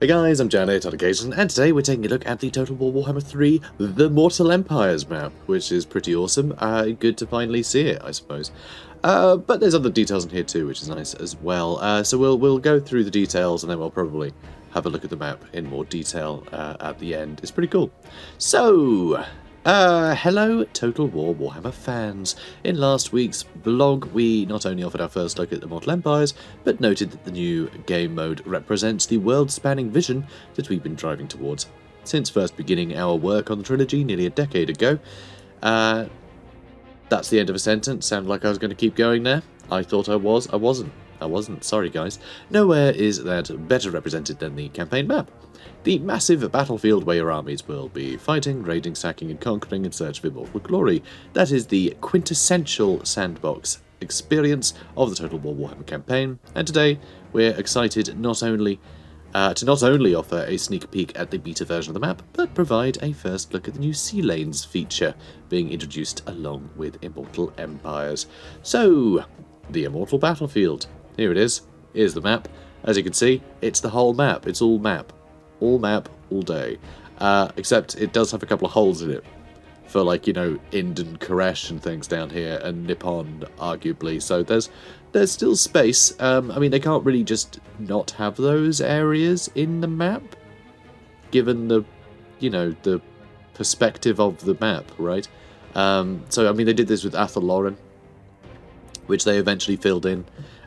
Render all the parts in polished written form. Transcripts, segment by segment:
Hey guys, I'm JanetOnOccasion, and today we're taking a look at the Total War Warhammer 3, the Immortal Empires map, which is pretty awesome. Good to finally see it, I suppose. But there's other details in here too, which is nice as well. So we'll go through the details, and then we'll probably have a look at the map in more detail at the end. It's pretty cool. So, hello Total War Warhammer fans. In last week's blog, we not only offered our first look at the Immortal Empires, but noted that the new game mode represents the world-spanning vision that we've been driving towards since first beginning our work on the trilogy nearly a decade ago. That's the end of a sentence. Sounded like I was going to keep going there. I thought I was. I wasn't. Sorry, guys. Nowhere is that better represented than the campaign map. The massive battlefield where your armies will be fighting, raiding, sacking, and conquering in search of immortal glory. That is the quintessential sandbox experience of the Total War Warhammer campaign. And today, we're excited to not only offer a sneak peek at the beta version of the map, but provide a first look at the new Sea Lanes feature being introduced along with Immortal Empires. So, the Immortal Battlefield. Here it is. Here's the map. As you can see, it's the whole map. It's all map. All map, all day. Except it does have a couple of holes in it. For, like, you know, Ind and Koresh and things down here, and Nippon, arguably. So there's still space. I mean, they can't really just not have those areas in the map, given the, you know, the perspective of the map, right? So, I mean, they did this with Athalloran, which they eventually filled in.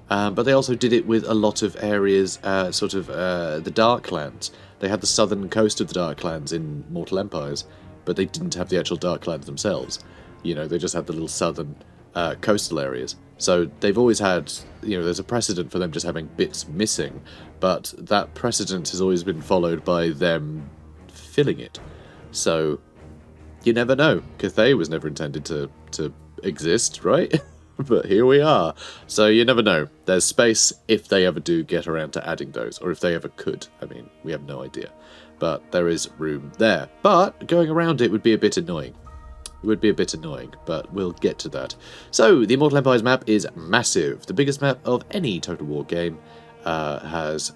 But they also did it with a lot of areas, the Darklands. They had the southern coast of the Darklands in Mortal Empires, but they didn't have the actual Darklands themselves. You know, they just had the little southern coastal areas. So they've always had, you know, there's a precedent for them just having bits missing, but that precedent has always been followed by them filling it. So, you never know. Cathay was never intended to exist, right? But here we are. So you never know. There's space if they ever do get around to adding those, or if they ever could. I mean, we have no idea. But there is room there. But going around it would be a bit annoying. It would be a bit annoying, but we'll get to that. So, the Immortal Empires map is massive. The biggest map of any Total War game that's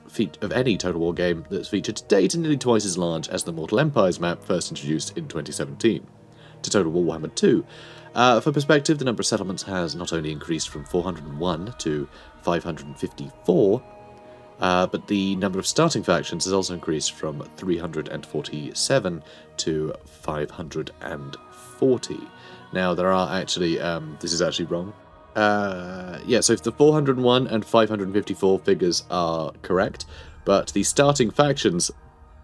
featured to date, and nearly twice as large as the Immortal Empires map first introduced in 2017 to Total War Warhammer 2. For perspective, the number of settlements has not only increased from 401 to 554, but the number of starting factions has also increased from 347 to 540. Now, there are actually, this is actually wrong. So if the 401 and 554 figures are correct, but the starting factions,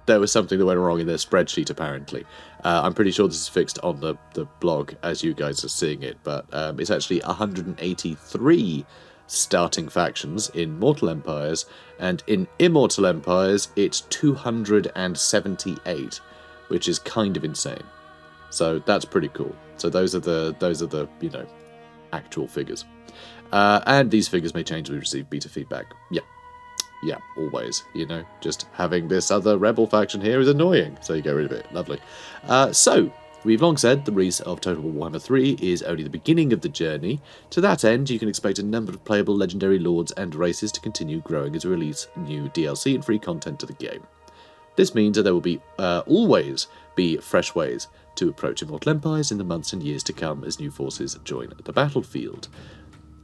there was something that went wrong in their spreadsheet, apparently. I'm pretty sure this is fixed on the blog as you guys are seeing it, but it's actually 183 starting factions in Mortal Empires, and in Immortal Empires it's 278, which is kind of insane. So that's pretty cool. So those are the you know, actual figures. And these figures may change as we receive beta feedback. Yeah, always, you know, just having this other rebel faction here is annoying, so you get rid of it. Lovely. So, we've long said the release of Total War Warhammer 3 is only the beginning of the journey. To that end, you can expect a number of playable legendary lords and races to continue growing as we release new DLC and free content to the game. This means that there will always be fresh ways to approach Immortal Empires in the months and years to come as new forces join the battlefield.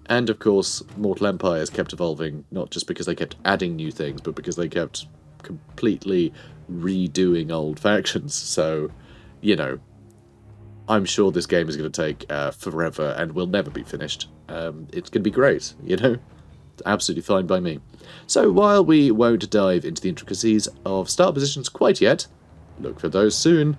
And, of course, Mortal Empires kept evolving, not just because they kept adding new things, but because they kept completely redoing old factions. So, you know, I'm sure this game is going to take forever and will never be finished. It's going to be great, you know? It's absolutely fine by me. So, while we won't dive into the intricacies of start positions quite yet, look for those soon,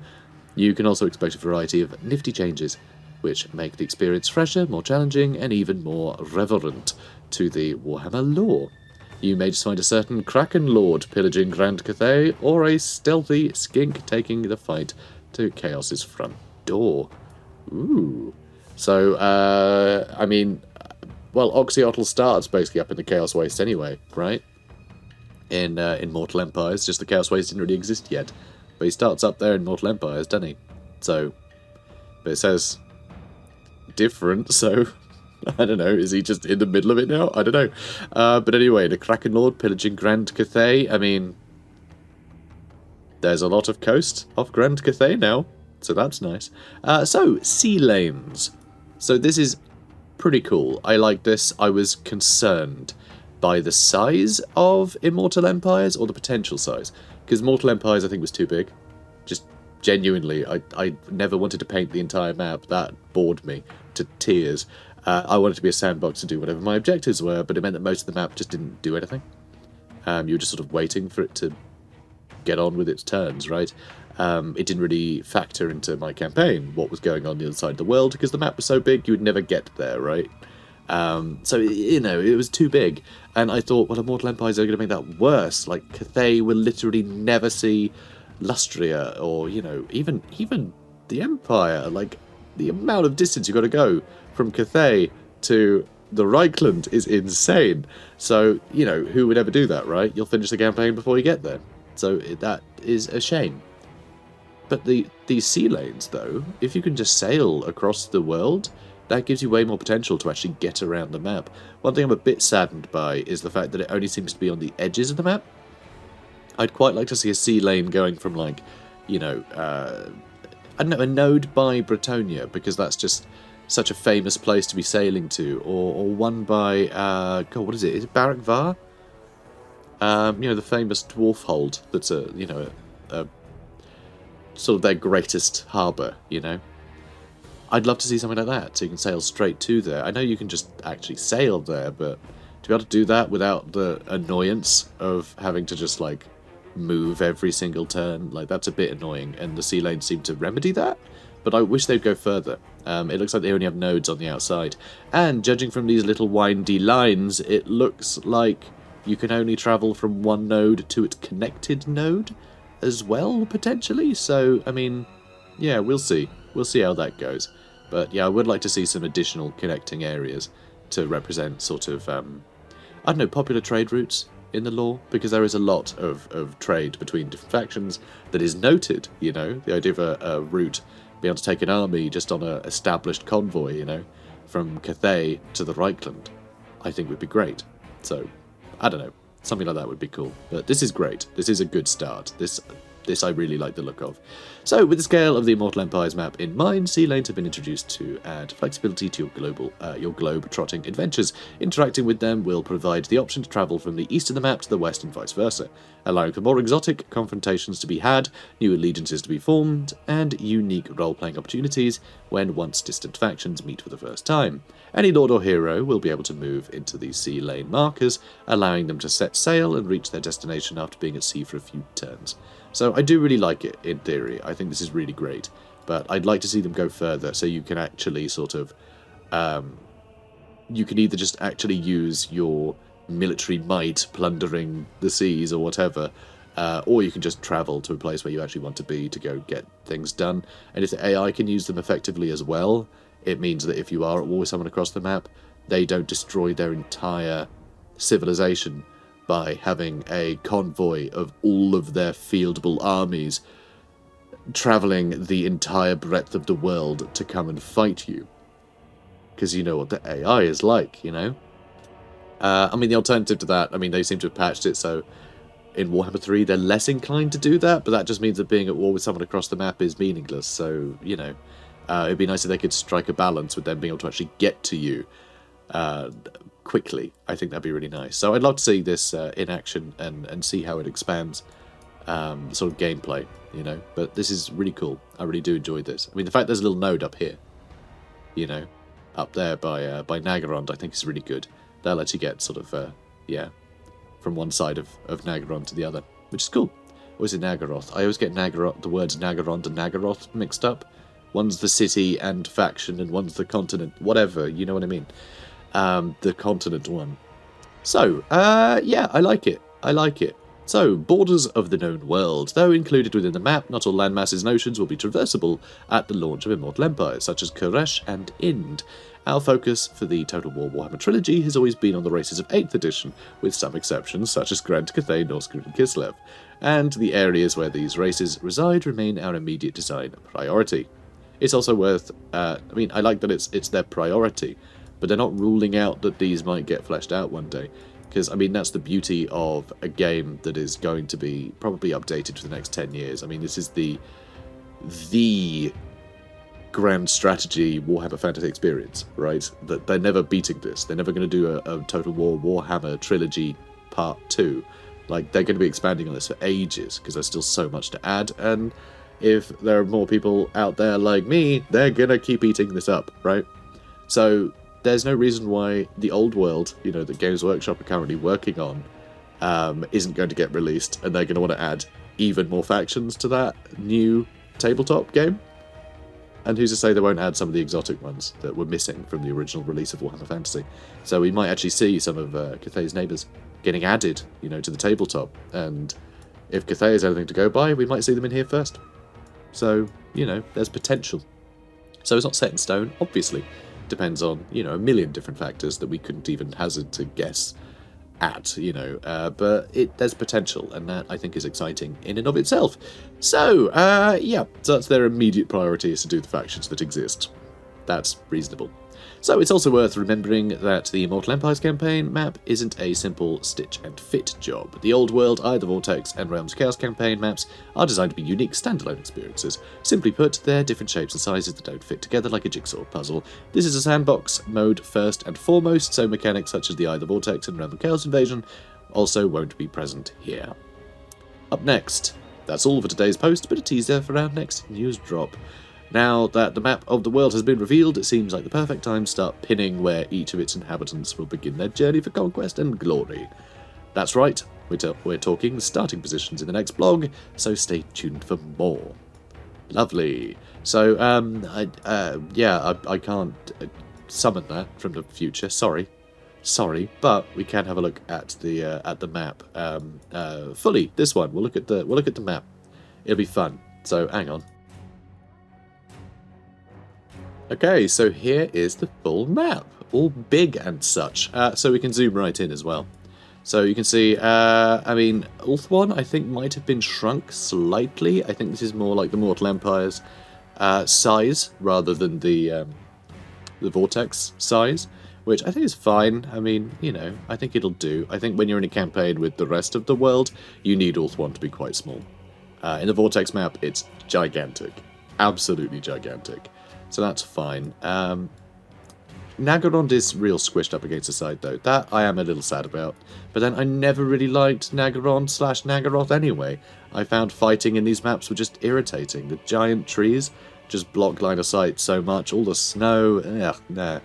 you can also expect a variety of nifty changes which make the experience fresher, more challenging, and even more reverent to the Warhammer lore. You may just find a certain Kraken Lord pillaging Grand Cathay, or a stealthy skink taking the fight to Chaos's front door. Ooh. So, I mean, well, Oxyotl starts basically up in the Chaos Waste anyway, right? In Mortal Empires, just the Chaos Waste didn't really exist yet. But he starts up there in Mortal Empires, doesn't he? So, but it says different, so I don't know, is he just in the middle of it now? I don't know. But anyway, the Kraken Lord pillaging Grand Cathay, I mean, there's a lot of coast off Grand Cathay now, so that's nice. So, sea lanes. So this is pretty cool. I like this. I was concerned by the size of Immortal Empires, or the potential size, because Immortal Empires I think was too big. Just genuinely, I never wanted to paint the entire map. That bored me to tears. I wanted to be a sandbox to do whatever my objectives were, but it meant that most of the map just didn't do anything. You were just sort of waiting for it to get on with its turns, right? It didn't really factor into my campaign what was going on the other side of the world, because the map was so big you would never get there, right? So, you know, it was too big. And I thought, well, Immortal Empires are going to make that worse. Like, Cathay will literally never see Lustria, or, you know, even the Empire. Like, the amount of distance you've got to go from Cathay to the Reichland is insane. So, you know, who would ever do that, right? You'll finish the campaign before you get there. So that is a shame. But these sea lanes, though, if you can just sail across the world, that gives you way more potential to actually get around the map. One thing I'm a bit saddened by is the fact that it only seems to be on the edges of the map. I'd quite like to see a sea lane going from, like, you know, I don't know, a node by Bretonia, because that's just such a famous place to be sailing to, or one by, God, what is it? Is it Barak Var? You know, the famous dwarf hold that's a, you know, a sort of their greatest harbour, you know. I'd love to see something like that, so you can sail straight to there. I know you can just actually sail there, but to be able to do that without the annoyance of having to just, like, move every single turn, like, that's a bit annoying, and the sea lanes seem to remedy that, but I wish they'd go further. It looks like they only have nodes on the outside, and judging from these little windy lines, it looks like you can only travel from one node to its connected node as well, potentially. So, I mean, yeah, we'll see. We'll see how that goes. But, yeah, I would like to see some additional connecting areas to represent sort of, I don't know, popular trade routes in the lore, because there is a lot of trade between different factions that is noted, you know, the idea of a route, being able to take an army just on an established convoy, you know, from Cathay to the Reichland, I think would be great. So, I don't know, something like that would be cool. But this is great. This is a good start. This I really like the look of. So, with the scale of the Immortal Empires map in mind, sea lanes have been introduced to add flexibility to your globe-trotting adventures. Interacting with them will provide the option to travel from the east of the map to the west and vice versa, allowing for more exotic confrontations to be had, new allegiances to be formed, and unique role-playing opportunities when once distant factions meet for the first time. Any lord or hero will be able to move into these sea lane markers, allowing them to set sail and reach their destination after being at sea for a few turns. So I do really like it, in theory. I think this is really great. But I'd like to see them go further, so you can actually sort of... you can either just actually use your military might plundering the seas or whatever, or you can just travel to a place where you actually want to be to go get things done. And if the AI can use them effectively as well, it means that if you are at war with someone across the map, they don't destroy their entire civilization by having a convoy of all of their fieldable armies travelling the entire breadth of the world to come and fight you. Because you know what the AI is like, you know? I mean, the alternative to that, I mean, they seem to have patched it, so in Warhammer 3 they're less inclined to do that, but that just means that being at war with someone across the map is meaningless, so, you know, it'd be nice if they could strike a balance with them being able to actually get to you quickly. I think that'd be really nice. So I'd love to see this in action and see how it expands sort of gameplay, you know. But this is really cool. I really do enjoy this. I mean, the fact there's a little node up here, you know, up there by Nagarond, I think is really good. That lets you get sort of, yeah, from one side of Nagarond to the other, which is cool. Or is it Nagaroth? I always get the words Nagarond and Nagaroth mixed up. One's the city and faction, and one's the continent. Whatever, you know what I mean. The continent one. So, yeah, I like it. I like it. So, borders of the known world. Though included within the map, not all landmasses and oceans will be traversable at the launch of Immortal Empires, such as Koresh and Ind. Our focus for the Total War Warhammer trilogy has always been on the races of 8th edition, with some exceptions such as Grand Cathay, Norskrud and Kislev, and the areas where these races reside remain our immediate design priority. It's also worth, I mean, I like that it's their priority, but they're not ruling out that these might get fleshed out one day, Because, I mean, that's the beauty of a game that is going to be probably updated for the next 10 years. I mean, this is the grand strategy Warhammer Fantasy experience, right? That they're never beating this. They're never going to do a Total War Warhammer trilogy part 2. Like, they're going to be expanding on this for ages, because there's still so much to add, and if there are more people out there like me, they're going to keep eating this up, right? So there's no reason why the old world, you know, that Games Workshop are currently working on, isn't going to get released, and they're going to want to add even more factions to that new tabletop game. And who's to say they won't add some of the exotic ones that were missing from the original release of Warhammer Fantasy? So we might actually see some of Cathay's neighbours getting added, you know, to the tabletop. And if Cathay is anything to go by, we might see them in here first. So, you know, there's potential. So it's not set in stone, obviously. Depends on, you know, a million different factors that we couldn't even hazard to guess at, you know, but there's potential, and that I think is exciting in and of itself. So, yeah, so that's their immediate priority, is to do the factions that exist. That's reasonable. So it's also worth remembering that the Immortal Empires Campaign map isn't a simple stitch and fit job. The Old World, Eye of the Vortex, and Realms of Chaos campaign maps are designed to be unique standalone experiences. Simply put, they're different shapes and sizes that don't fit together like a jigsaw puzzle. This is a sandbox mode first and foremost, so mechanics such as the Eye of the Vortex and Realms of Chaos invasion also won't be present here. Up next, that's all for today's post, but a teaser for our next news drop. Now that the map of the world has been revealed, it seems like the perfect time to start pinning where each of its inhabitants will begin their journey for conquest and glory. That's right, we're talking starting positions in the next blog, so stay tuned for more. Lovely. So, I can't summon that from the future, sorry, but we can have a look at the map fully. This one, we'll look at the map. It'll be fun. So, hang on. Okay, so here is the full map, all big and such, so we can zoom right in as well. So you can see, I mean, Ulthuan I think might have been shrunk slightly. I think this is more like the Mortal Empires size rather than the Vortex size, which I think is fine. I mean, you know, I think it'll do. I think when you're in a campaign with the rest of the world, you need Ulthuan to be quite small. In the Vortex map, it's gigantic, absolutely gigantic. So that's fine. Nagorond is real squished up against the side, though. That I am a little sad about. But then I never really liked Nagorond/Naggaroth anyway. I found fighting in these maps were just irritating. The giant trees just block line of sight so much. All the snow, nah.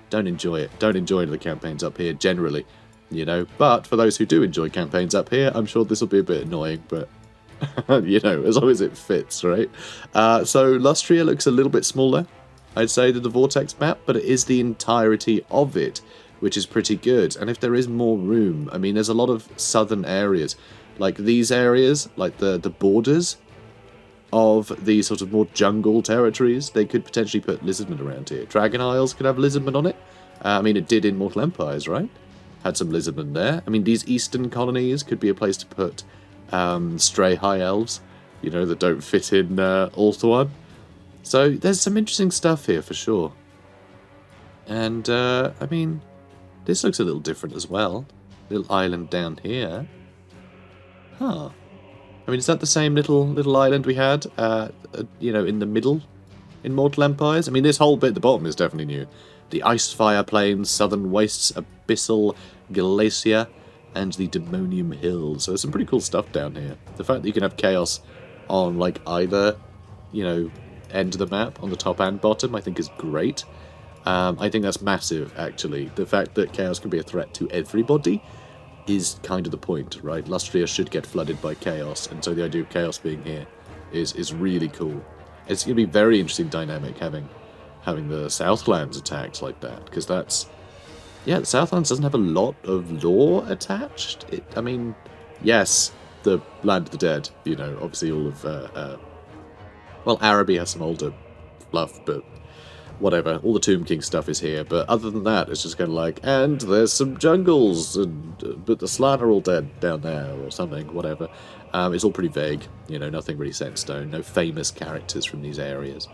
Don't enjoy it. Don't enjoy the campaigns up here, generally. You know, but for those who do enjoy campaigns up here, I'm sure this will be a bit annoying, but... you know, as long as it fits, right? So Lustria looks a little bit smaller, I'd say, than the Vortex map, but it is the entirety of it, which is pretty good. And if there is more room, I mean, there's a lot of southern areas, like these areas, like the borders of the sort of more jungle territories. They could potentially put lizardmen around here. Dragon Isles could have lizardmen on it. I mean, it did in Mortal Empires, right? Had some lizardmen there. I mean, these eastern colonies could be a place to put stray high elves, you know, that don't fit in Ulthuan. So there's some interesting stuff here for sure. And I mean, this looks a little different as well. Little island down here. Huh. I mean, is that the same little island we had, you know, in the middle in Mortal Empires? I mean, this whole bit at the bottom is definitely new. The Icefire Plains, Southern Wastes, Abyssal Glacier, and the Demonium Hills. So there's some pretty cool stuff down here. The fact that you can have chaos on, like, either, you know, end of the map, on the top and bottom, I think is great. I think that's massive, actually. The fact that chaos can be a threat to everybody is kind of the point, right? Lustria should get flooded by chaos, and so the idea of chaos being here is really cool. It's going to be very interesting dynamic having the Southlands attacked like that, because that's... Yeah, the Southlands doesn't have a lot of lore attached. I mean, yes, the Land of the Dead, you know, obviously all of... well, Araby has some older fluff, but whatever. All the Tomb King stuff is here, but other than that, it's just kind of like, and there's some jungles, but the Slann are all dead down there, or something, whatever. It's all pretty vague, you know, nothing really set in stone, no famous characters from these areas.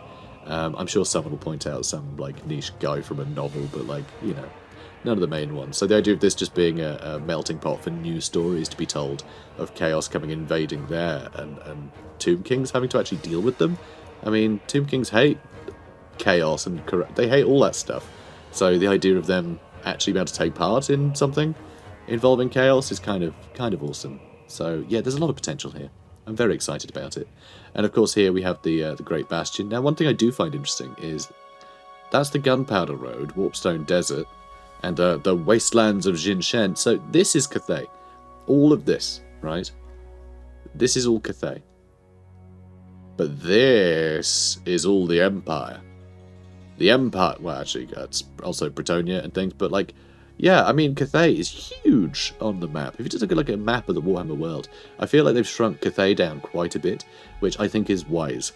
I'm sure someone will point out some, like, niche guy from a novel, but, like, you know, None of the main ones. So the idea of this just being a melting pot for new stories to be told of Chaos coming invading there and Tomb Kings having to actually deal with them. I mean, Tomb Kings hate Chaos and they hate all that stuff. So the idea of them actually being able to take part in something involving Chaos is kind of awesome. So yeah, there's a lot of potential here. I'm very excited about it. And of course here we have the Great Bastion. Now one thing I do find interesting is that's the Gunpowder Road, Warpstone Desert, and the Wastelands of Jinshen. So this is Cathay. All of this, right? This is all Cathay. But this is all the Empire. The Empire, well actually, it's also Bretonia and things, but like, yeah, I mean, Cathay is huge on the map. If you just look at like a map of the Warhammer world, I feel like they've shrunk Cathay down quite a bit, which I think is wise.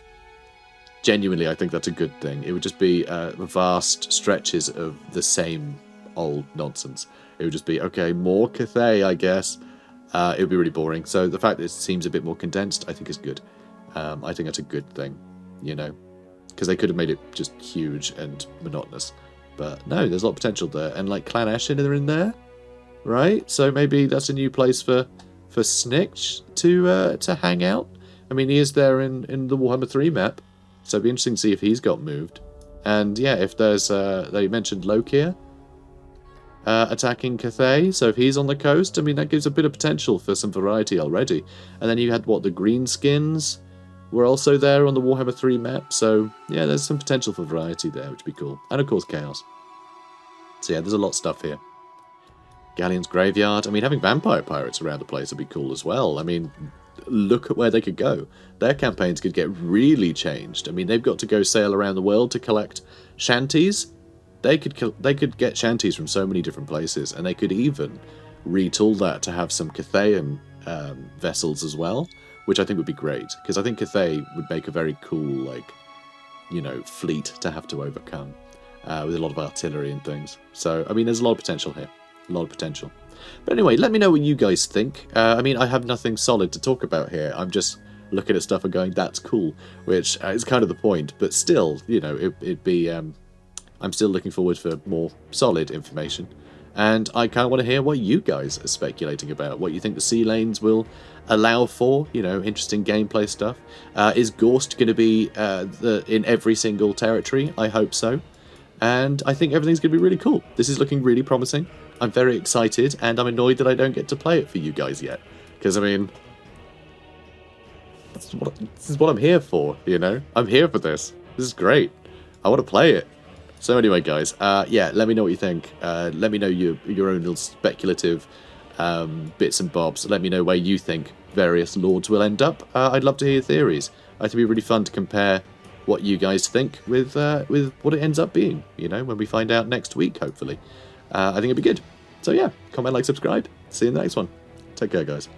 Genuinely, I think that's a good thing. It would just be vast stretches of the same old nonsense. It would just be, okay, more Cathay, I guess. It would be really boring. So the fact that it seems a bit more condensed, I think is good. I think that's a good thing, you know, because they could have made it just huge and monotonous. But no, there's a lot of potential there. And like Clan Ashen are in there, right? So maybe that's a new place for Snitch to hang out. I mean, he is there in the Warhammer 3 map. So it'd be interesting to see if he's got moved. And yeah, if there's, they mentioned Lokia attacking Cathay. So if he's on the coast, I mean, that gives a bit of potential for some variety already. And then you had, what, the Greenskins were also there on the Warhammer 3 map. So yeah, there's some potential for variety there, which would be cool. And of course, Chaos. So yeah, there's a lot of stuff here. Galleon's Graveyard. I mean, having vampire pirates around the place would be cool as well. I mean, look at where they could go. Their campaigns could get really changed. I mean, they've got to go sail around the world to collect shanties. They could get shanties from so many different places, and they could even retool that to have some Cathayan vessels as well, which I think would be great, because I think Cathay would make a very cool, like, you know, fleet to have to overcome with a lot of artillery and things. So, I mean, there's a lot of potential here. A lot of potential. But anyway, let me know what you guys think. I mean, I have nothing solid to talk about here. I'm just looking at stuff and going, that's cool, which is kind of the point. But still, you know, it'd be... I'm still looking forward for more solid information. And I kind of want to hear what you guys are speculating about, what you think the sea lanes will allow for, you know, interesting gameplay stuff. Is Gorst going to be in every single territory? I hope so. And I think everything's going to be really cool. This is looking really promising. I'm very excited, and I'm annoyed that I don't get to play it for you guys yet. Because, I mean, this is what I'm here for, you know? I'm here for this. This is great. I want to play it. So anyway, guys, yeah, let me know what you think. Let me know your own little speculative bits and bobs. Let me know where you think various lords will end up. I'd love to hear your theories. I think it'd be really fun to compare what you guys think with what it ends up being, you know, when we find out next week, hopefully. I think it'd be good. So yeah, comment, like, subscribe. See you in the next one. Take care, guys.